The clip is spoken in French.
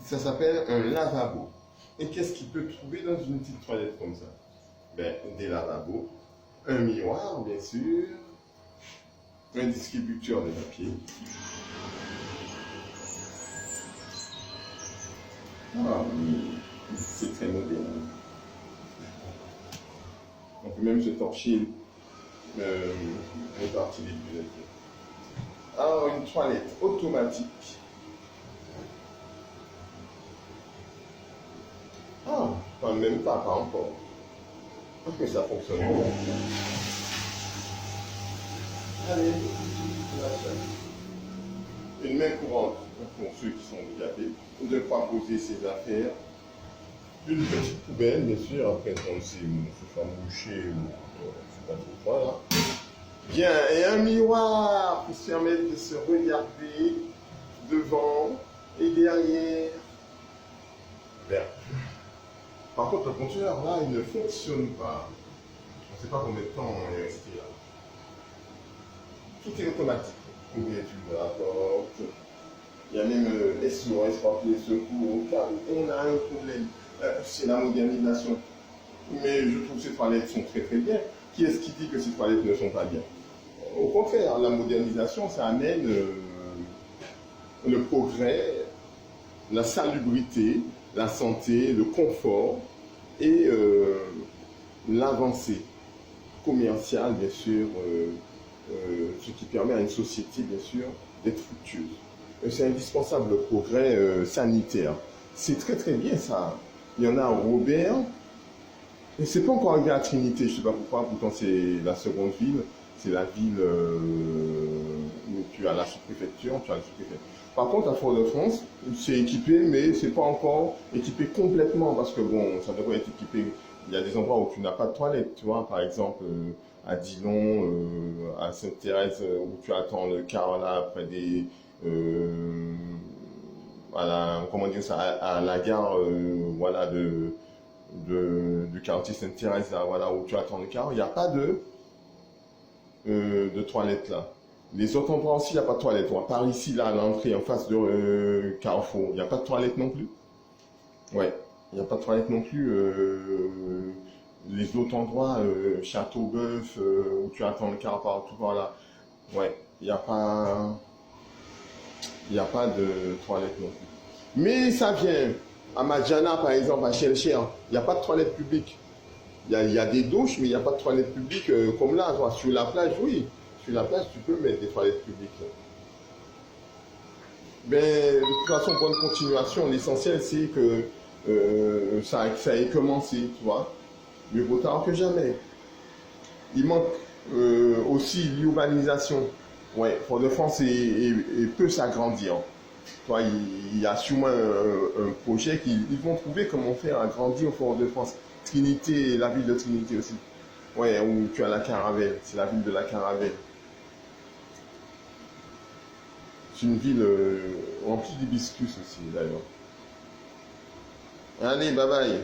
Ça s'appelle un lavabo. Et qu'est-ce qu'il peut trouver dans une petite toilette comme ça? Ben, des lavabos, un miroir, bien sûr, un distributeur de papier. Ah oui, c'est très moderne. On peut même se torcher une partie des buvettes. Alors, une toilette automatique. Ah, enfin, même pas encore. Parce que ça fonctionne bien. Allez, une main courante pour ceux qui sont handicapés, de ne pas poser ses affaires. Une petite poubelle, bien sûr, après quand c'est se faire moucher ou je sais pas trop quoi là. Bien, et un miroir pour se permettre de se regarder devant et derrière. Bien. Par contre, le compteur là, il ne fonctionne pas. On ne sait pas combien de temps on est resté là. Tout est automatique. Ouvrez la porte. Il y a même SOS, papier secours, car on a un problème. C'est la modernisation. Mais je trouve que ces toilettes sont très très bien. Qui est-ce qui dit que ces toilettes ne sont pas bien? Au contraire, la modernisation, ça amène le progrès, la salubrité, la santé, le confort et l'avancée commerciale, bien sûr, ce qui permet à une société, bien sûr, d'être fructueuse. C'est indispensable le progrès sanitaire. C'est très très bien ça. Il y en a à Robert, et c'est pas encore arrivé à Trinité, je ne sais pas pourquoi, pourtant c'est la seconde ville, c'est la ville où tu as la sous-préfecture, tu as le sous-préfet. Par contre, à Fort-de-France, c'est équipé, mais c'est pas encore équipé complètement, parce que bon, ça devrait être équipé. Il y a des endroits où tu n'as pas de toilette, tu vois, par exemple à Dillon, à Sainte-Thérèse, où tu attends le car là, près des... comment dire ça, à la gare, voilà, du quartier Sainte-Thérèse, là, voilà, où tu attends le car, il n'y a pas de toilette là. Les autres endroits aussi, il n'y a pas de toilette. Par ici, là, à l'entrée, en face de Carrefour, il n'y a pas de toilette non plus. Ouais, il n'y a pas de toilette non plus. Les autres endroits, Château-Bœuf, où tu attends le car partout par là, ouais, il n'y a pas de toilette non plus. Mais ça vient. À Madjana, par exemple, à Chelcher, il n'y a pas de toilette publique. Il y a des douches, mais il n'y a pas de toilette publique comme là. Toi, sur la plage, oui. Sur la plage, tu peux mettre des toilettes publiques. Mais de toute façon, bonne continuation. L'essentiel, c'est que ça ait commencé, tu vois. Mieux vaut tard que jamais. Il manque aussi l'urbanisation. Ouais, Fort-de-France peut s'agrandir. Il y a sûrement un projet qu'ils vont trouver comment faire agrandir Fort-de-France. Trinité, la ville de Trinité aussi. Ouais, où tu as la Caravelle. C'est la ville de la Caravelle. C'est une ville remplie d'hibiscus aussi, d'ailleurs. Allez, bye bye.